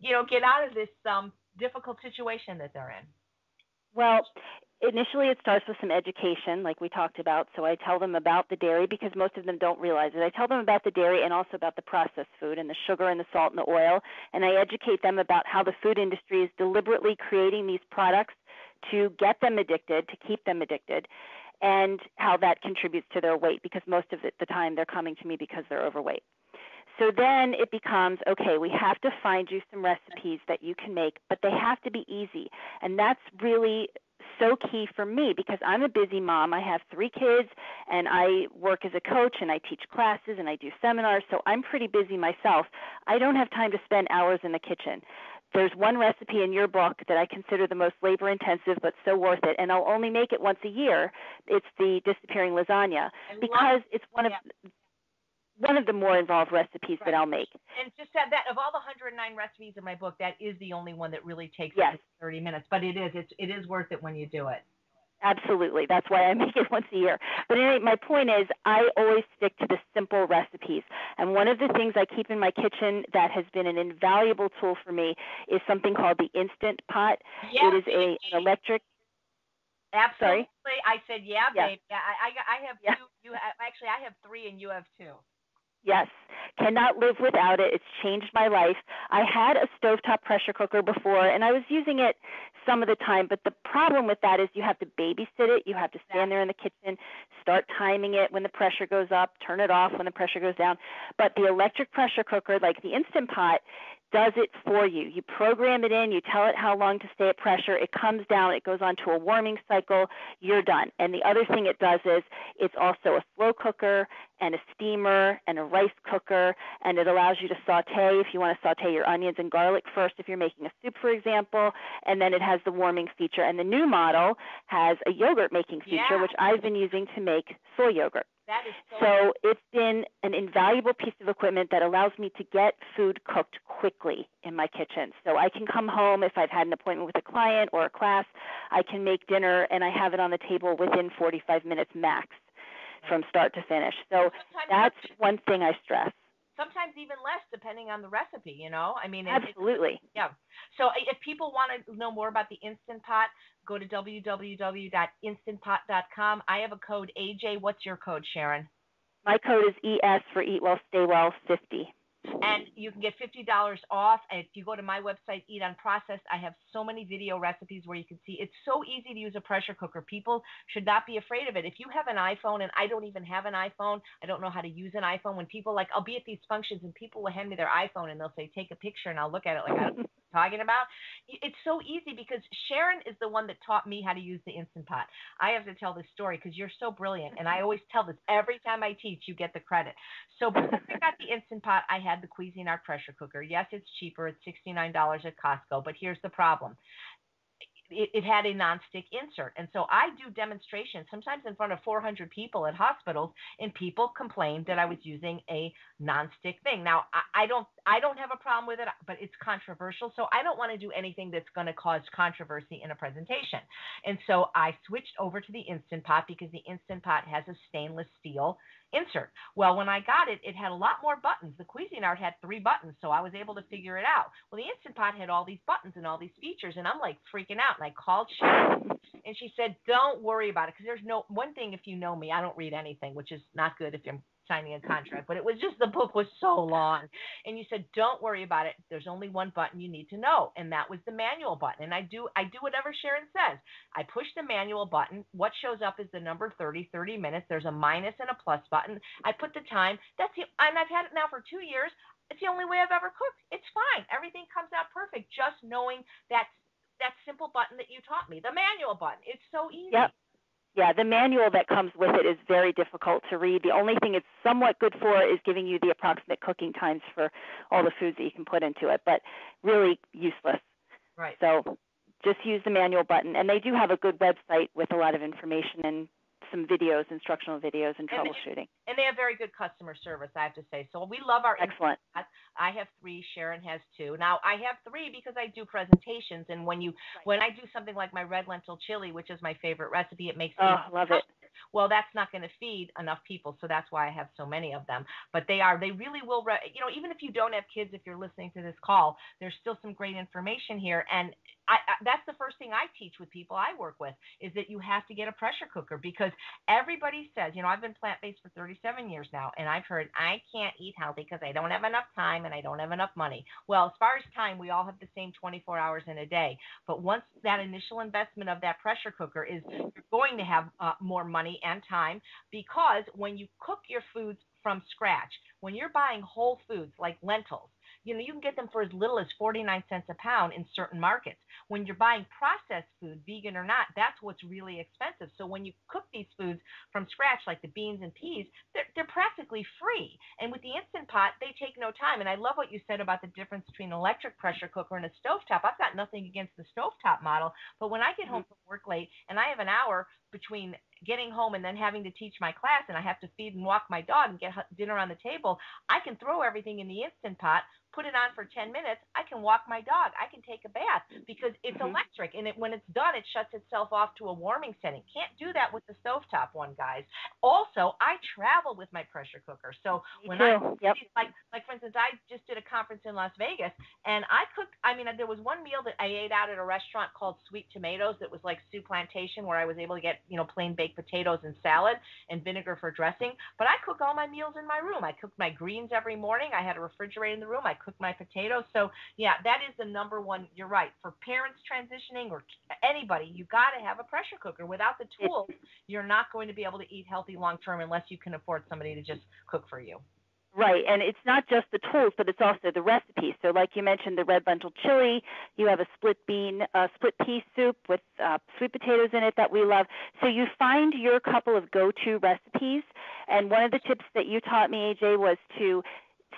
get out of this difficult situation that they're in. Well, initially it starts with some education, like we talked about. So I tell them about the dairy because most of them don't realize it. I tell them about the dairy and also about the processed food and the sugar and the salt and the oil. And I educate them about how the food industry is deliberately creating these products to get them addicted, to keep them addicted, and how that contributes to their weight, because most of the time they're coming to me because they're overweight. So then it becomes, okay, we have to find you some recipes that you can make, but they have to be easy. And that's really so key for me because I'm a busy mom. I have 3 kids, and I work as a coach, and I teach classes, and I do seminars, so I'm pretty busy myself. I don't have time to spend hours in the kitchen. There's one recipe in your book that I consider the most labor-intensive but so worth it, and I'll only make it once a year. It's the disappearing lasagna because it's one of the more involved recipes that I'll make. And just that of all the 109 recipes in my book, that is the only one that really takes 30 minutes. But it is worth it when you do it. Absolutely. That's why I make it once a year. But anyway, my point is I always stick to the simple recipes. And one of the things I keep in my kitchen that has been an invaluable tool for me is something called the Instant Pot. Yes, it is an electric. Absolutely. Sorry? I said, babe. Yeah, I have 2. Actually, I have 3 and you have 2. Yes, cannot live without it. It's changed my life. I had a stovetop pressure cooker before, and I was using it some of the time, but the problem with that is you have to babysit it. You have to stand there in the kitchen, start timing it when the pressure goes up, turn it off when the pressure goes down. But the electric pressure cooker, like the Instant Pot, does it for you. You program it in, you tell it how long to stay at pressure, it comes down, it goes on to a warming cycle, you're done. And the other thing it does is it's also a slow cooker and a steamer and a rice cooker, and it allows you to saute if you want to saute your onions and garlic first if you're making a soup, for example, and then it has the warming feature. And the new model has a yogurt making feature, which I've been using to make soy yogurt. That is so it's been an invaluable piece of equipment that allows me to get food cooked quickly in my kitchen. So I can come home if I've had an appointment with a client or a class. I can make dinner, and I have it on the table within 45 minutes max from start to finish. So that's one thing I stress. Sometimes even less, depending on the recipe, I mean, absolutely. So if people want to know more about the Instant Pot, go to www.instantpot.com. I have a code, AJ. What's your code, Sharon? My code is ES for Eat Well, Stay Well 50. And you can get $50 off. And if you go to my website, Eat Unprocessed, I have so many video recipes where you can see. It's so easy to use a pressure cooker. People should not be afraid of it. If you have an iPhone, and I don't even have an iPhone, I don't know how to use an iPhone. When people I'll be at these functions and people will hand me their iPhone and they'll say, take a picture, and I'll look at it like, I don't know what you're talking about. It's so easy because Sharon is the one that taught me how to use the Instant Pot. I have to tell this story because you're so brilliant, and I always tell this every time I teach. You get the credit. So before I got the Instant Pot, I had the Cuisinart pressure cooker. Yes, it's cheaper. It's $69 at Costco, but here's the problem. It had a nonstick insert. And so I do demonstrations, sometimes in front of 400 people at hospitals, and people complained that I was using a nonstick thing. Now, I I don't have a problem with it, but it's controversial. So I don't want to do anything that's going to cause controversy in a presentation. And so I switched over to the Instant Pot because the Instant Pot has a stainless steel insert. Well, when I got it, it had a lot more buttons. The Cuisinart had 3 buttons, so I was able to figure it out. Well, the Instant Pot had all these buttons and all these features, and I'm like freaking out. And I called Sharon, and she said, "Don't worry about it, because there's no one thing. If you know me, I don't read anything, which is not good if you're signing a contract, but it was just the book was so long. And you said, don't worry about it. There's only one button you need to know. And that was the manual button. And I do whatever Sharon says. I push the manual button. What shows up is the number 30 minutes. There's a minus and a plus button. I put the time. And I've had it now for 2 years. It's the only way I've ever cooked. It's fine. Everything comes out perfect. Just knowing that simple button that you taught me, the manual button. It's so easy. Yep. Yeah, the manual that comes with it is very difficult to read. The only thing it's somewhat good for is giving you the approximate cooking times for all the foods that you can put into it, but really useless. Right. So just use the manual button. And they do have a good website with a lot of information and some videos, instructional videos, and troubleshooting. And they have very good customer service, I have to say. So we love our Excellent. I have 3. Sharon has 2. Now I have 3 because I do presentations, and when I do something like my red lentil chili, which is my favorite recipe, it makes me love it. Well, that's not going to feed enough people, so that's why I have so many of them. But they really will. Even if you don't have kids, if you're listening to this call, there's still some great information here, and that's the first thing I teach with people I work with is that you have to get a pressure cooker, because everybody says, I've been plant-based for 37 years now, and I've heard I can't eat healthy because I don't have enough time and I don't have enough money. Well, as far as time, we all have the same 24 hours in a day. But once that initial investment of that pressure cooker is, you're going to have more money and time, because when you cook your foods from scratch, when you're buying whole foods like lentils, you can get them for as little as 49 cents a pound in certain markets. When you're buying processed food, vegan or not, that's what's really expensive. So when you cook these foods from scratch, like the beans and peas, they're practically free. And with the Instant Pot, they take no time. And I love what you said about the difference between an electric pressure cooker and a stovetop. I've got nothing against the stovetop model, but when I get home from work late and I have an hour between getting home and then having to teach my class, and I have to feed and walk my dog and get dinner on the table, I can throw everything in the Instant Pot, put it on for 10 minutes. I can walk my dog. I can take a bath because it's electric. And when it's done, it shuts itself off to a warming setting. Can't do that with the stovetop one, guys. Also, I travel with my pressure cooker. So when like for instance, I just did a conference in Las Vegas, and I cooked, there was one meal that I ate out at a restaurant called Sweet Tomatoes that was like Soup Plantation, where I was able to get, plain baked potatoes and salad and vinegar for dressing. But I cook all my meals in my room. I cooked my greens every morning. I had a refrigerator in the room. I cooked my potatoes. So yeah, that is the number one. You're right. For parents transitioning or anybody, you got to have a pressure cooker. Without the tools, you're not going to be able to eat healthy long term unless you can afford somebody to just cook for you. Right, and it's not just the tools, but it's also the recipes. So like you mentioned, the red lentil chili, you have a split pea soup with sweet potatoes in it that we love. So you find your couple of go-to recipes, and one of the tips that you taught me, AJ, was to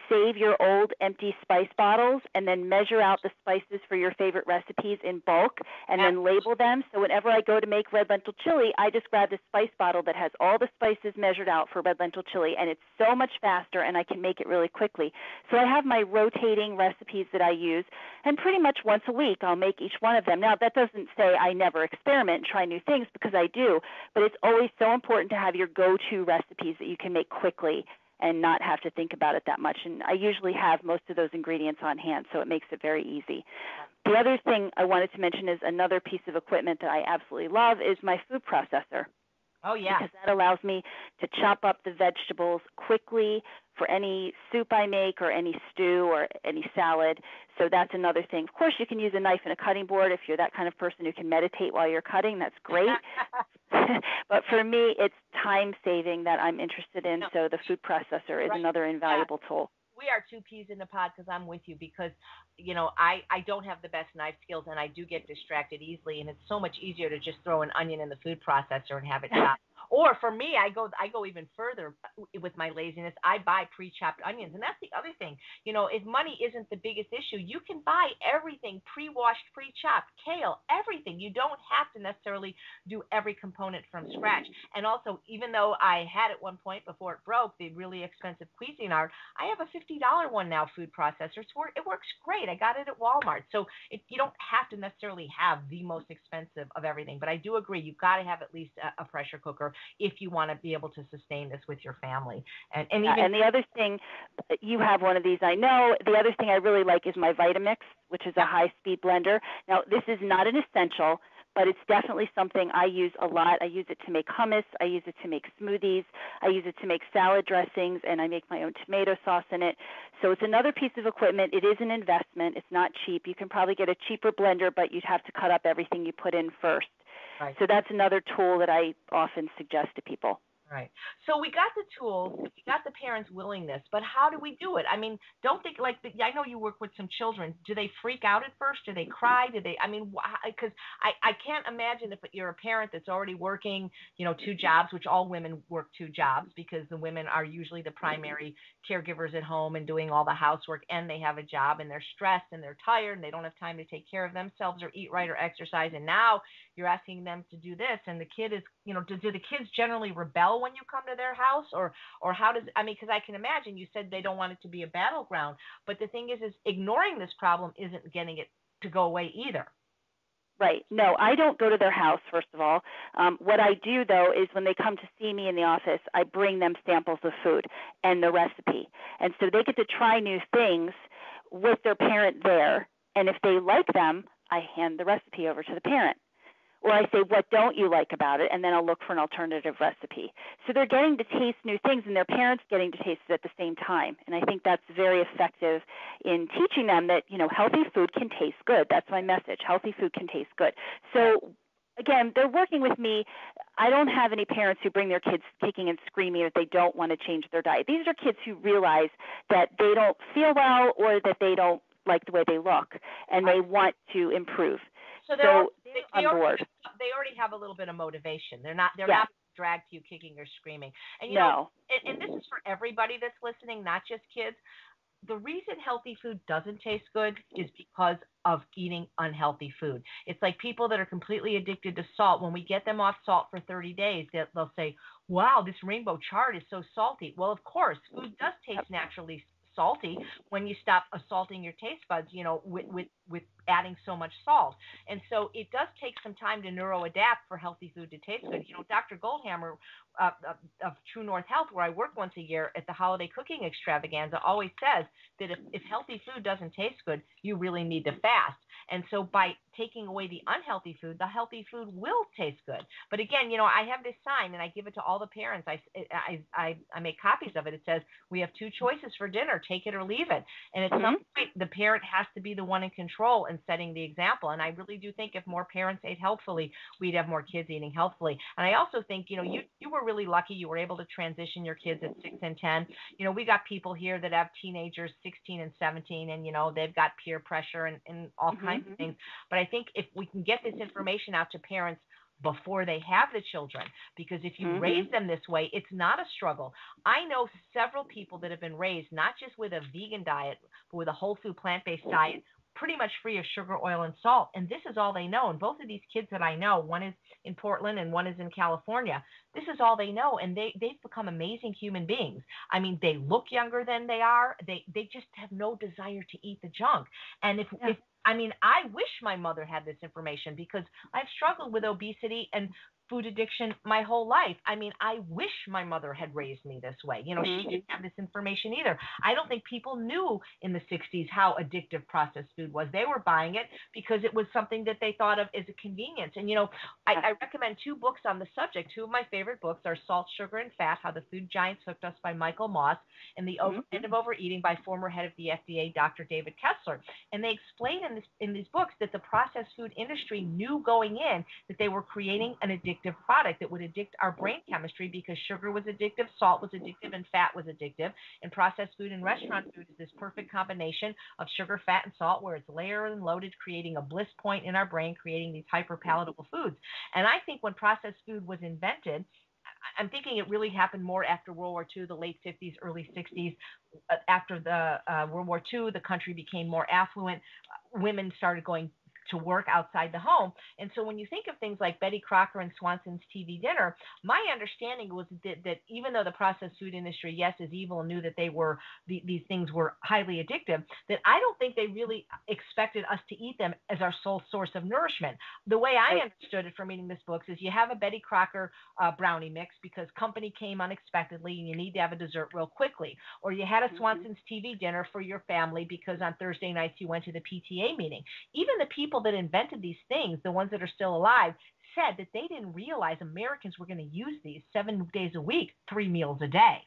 save your old empty spice bottles and then measure out the spices for your favorite recipes in bulk and then label them. So whenever I go to make red lentil chili, I just grab this spice bottle that has all the spices measured out for red lentil chili, and it's so much faster and I can make it really quickly. So I have my rotating recipes that I use, and pretty much once a week I'll make each one of them. Now, that doesn't say I never experiment and try new things, because I do, but it's always so important to have your go-to recipes that you can make quickly and not have to think about it that much. And I usually have most of those ingredients on hand, so it makes it very easy. The other thing I wanted to mention is another piece of equipment that I absolutely love is my food processor. Oh, yeah. Because that allows me to chop up the vegetables quickly for any soup I make or any stew or any salad. So that's another thing. Of course, you can use a knife and a cutting board if you're that kind of person who can meditate while you're cutting. That's great. But for me, it's time saving that I'm interested in. So the food processor is another invaluable tool. We are 2 peas in a pod, because I'm with you, because, I don't have the best knife skills, and I do get distracted easily, and it's so much easier to just throw an onion in the food processor and have it chopped. Or for me, I go even further with my laziness. I buy pre-chopped onions, and that's the other thing. If money isn't the biggest issue, you can buy everything pre-washed, pre-chopped, kale, everything. You don't have to necessarily do every component from scratch. And also, even though I had at one point before it broke the really expensive Cuisinart, I have a $50 one now, food processor. So it works great. I got it at Walmart. So you don't have to necessarily have the most expensive of everything. But I do agree, you've got to have at least a pressure cooker if you want to be able to sustain this with your family. And the other thing, you have one of these, I know. The other thing I really like is my Vitamix, which is a high-speed blender. Now, this is not an essential, but it's definitely something I use a lot. I use it to make hummus. I use it to make smoothies. I use it to make salad dressings, and I make my own tomato sauce in it. So it's another piece of equipment. It is an investment. It's not cheap. You can probably get a cheaper blender, but you'd have to cut up everything you put in first. Right. So that's another tool that I often suggest to people. Right. So we got the tools, we got the parents' willingness, but how do we do it? I mean, don't think I know you work with some children. Do they freak out at first? Do they cry? Because I can't imagine if you're a parent that's already working, 2 jobs, which all women work 2 jobs because the women are usually the primary caregivers at home and doing all the housework, and they have a job and they're stressed and they're tired and they don't have time to take care of themselves or eat right or exercise. And now you're asking them to do this, and the kid is, do the kids generally rebel when you come to their house, or how does, because I can imagine you said they don't want it to be a battleground, but the thing is ignoring this problem isn't getting it to go away either. Right. No, I don't go to their house, first of all. What I do, though, is when they come to see me in the office, I bring them samples of food and the recipe. And so they get to try new things with their parent there. And if they like them, I hand the recipe over to the parent. Or I say, what don't you like about it? And then I'll look for an alternative recipe. So they're getting to taste new things, and their parents getting to taste it at the same time. And I think that's very effective in teaching them that, healthy food can taste good. That's my message. Healthy food can taste good. So again, they're working with me. I don't have any parents who bring their kids kicking and screaming that they don't want to change their diet. These are kids who realize that they don't feel well or that they don't like the way they look, and they want to improve. So they already have a little bit of motivation. They're not dragged to you kicking or screaming. And and this is for everybody that's listening, not just kids. The reason healthy food doesn't taste good is because of eating unhealthy food. It's like people that are completely addicted to salt. When we get them off salt for 30 days, they'll say, wow, this rainbow chard is so salty. Well, of course, food does taste naturally salty when you stop assaulting your taste buds, with adding so much salt. And so it does take some time to neuroadapt for healthy food to taste good. Dr. Goldhammer of True North Health, where I work once a year at the holiday cooking extravaganza, always says that if healthy food doesn't taste good, you really need to fast. And so by taking away the unhealthy food, the healthy food will taste good. But again, I have this sign and I give it to all the parents. I make copies of it. It says, we have 2 choices for dinner, take it or leave it. And at some point, the parent has to be the one in control and setting the example. And I really do think if more parents ate healthfully, we'd have more kids eating healthfully. And I also think, you were really lucky. You were able to transition your kids at 6 and 10. We got people here that have teenagers 16 and 17, and, they've got peer pressure and all kinds of things. But I think if we can get this information out to parents before they have the children, because if you raise them this way, it's not a struggle. I know several people that have been raised not just with a vegan diet, but with a whole food plant-based diet, pretty much free of sugar, oil, and salt. And this is all they know. And both of these kids that I know, one is in Portland and one is in California, this is all they know. And they've become amazing human beings. I mean, they look younger than they are. They just have no desire to eat the junk. And I wish my mother had this information, because I've struggled with obesity and food addiction my whole life. I wish my mother had raised me this way. She didn't have this information either. I don't think people knew in the 60s how addictive processed food was. They were buying it because it was something that they thought of as a convenience. And, I recommend 2 books on the subject. 2 of my favorite books are Salt, Sugar, and Fat, How the Food Giants Hooked Us by Michael Moss, and The End of Overeating by former head of the FDA, Dr. David Kessler. And they explain in these books that the processed food industry knew going in that they were creating an addictive product that would addict our brain chemistry, because sugar was addictive, salt was addictive, and fat was addictive. And processed food and restaurant food is this perfect combination of sugar, fat, and salt, where it's layered and loaded, creating a bliss point in our brain, creating these hyper palatable foods. And I think when processed food was invented, I'm thinking it really happened more after World War II, the late 50s, early 60s. After the World War II, the country became more affluent. Women started going to work outside the home. And so when you think of things like Betty Crocker and Swanson's TV dinner, my understanding was that even though the processed food industry, yes, is evil and knew that these things were highly addictive, that I don't think they really expected us to eat them as our sole source of nourishment. The way I understood it from reading this book is you have a Betty Crocker brownie mix because company came unexpectedly and you need to have a dessert real quickly. Or you had a Swanson's TV dinner for your family because on Thursday nights you went to the PTA meeting. Even the people that invented these things, the ones that are still alive, said that they didn't realize Americans were going to use these 7 days a week, 3 meals a day.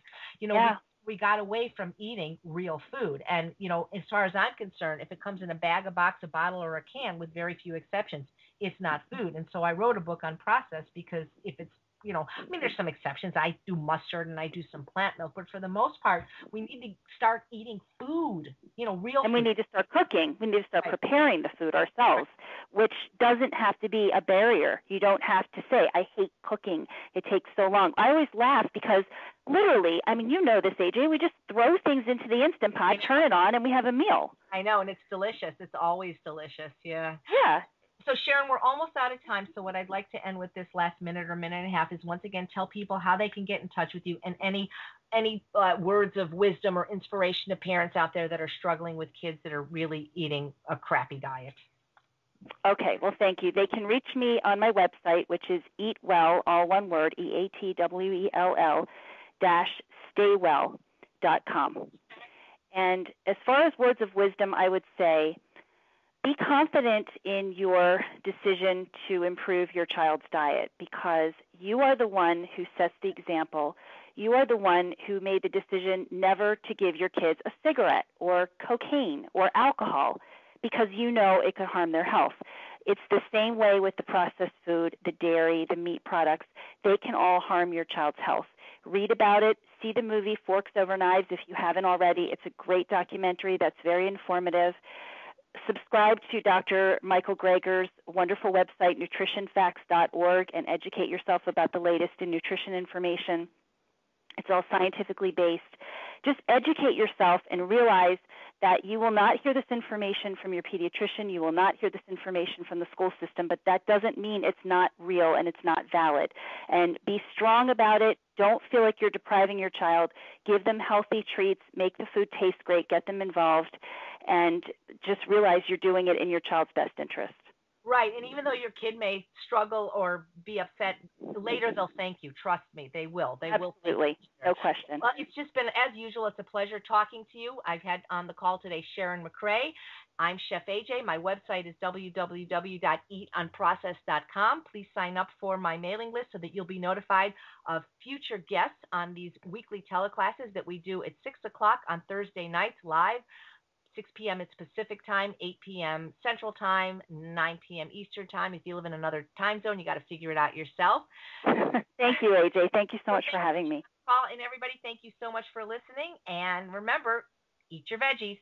We got away from eating real food. And, as far as I'm concerned, if it comes in a bag, a box, a bottle, or a can, with very few exceptions, it's not food. And so I wrote a book on process because if it's, there's some exceptions. I do mustard and I do some plant milk, but for the most part, we need to start eating food, real and food. we need to start cooking. We need to start preparing the food ourselves, which doesn't have to be a barrier. You don't have to say, I hate cooking. It takes so long. I always laugh because literally, you know this, AJ, we just throw things into the Instant Pot, turn it on, and we have a meal. I know, and it's delicious. It's always delicious, yeah. Yeah. So, Sharon, we're almost out of time. So what I'd like to end with this last minute or minute and a half is once again tell people how they can get in touch with you and any words of wisdom or inspiration to parents out there that are struggling with kids that are really eating a crappy diet. Okay, well, thank you. They can reach me on my website, which is eatwell, all one word, EATWELL -staywell.com. And as far as words of wisdom, I would say, be confident in your decision to improve your child's diet because you are the one who sets the example. You are the one who made the decision never to give your kids a cigarette or cocaine or alcohol because you know it could harm their health. It's the same way with the processed food, the dairy, the meat products. They can all harm your child's health. Read about it. See the movie Forks Over Knives if you haven't already. It's a great documentary that's very informative. Subscribe to Dr. Michael Greger's wonderful website, nutritionfacts.org, and educate yourself about the latest in nutrition information. It's all scientifically based. Just educate yourself and realize that you will not hear this information from your pediatrician. You will not hear this information from the school system, but that doesn't mean it's not real and it's not valid. And be strong about it. Don't feel like you're depriving your child. Give them healthy treats. Make the food taste great. Get them involved. And just realize you're doing it in your child's best interest. Right, and even though your kid may struggle or be upset, later they'll thank you. Trust me, they will. They will. Absolutely, no question. Well, it's just been, as usual, it's a pleasure talking to you. I've had on the call today Sharon McRae. I'm Chef AJ. My website is www.eatonprocess.com. Please sign up for my mailing list so that you'll be notified of future guests on these weekly teleclasses that we do at 6 o'clock on Thursday nights live. 6 p.m. it's Pacific time, 8 p.m. Central time, 9 p.m. Eastern time. If you live in another time zone, you got to figure it out yourself. Thank you, AJ. Thank you so much for having me. And everybody, thank you so much for listening. And remember, eat your veggies.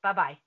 Bye-bye.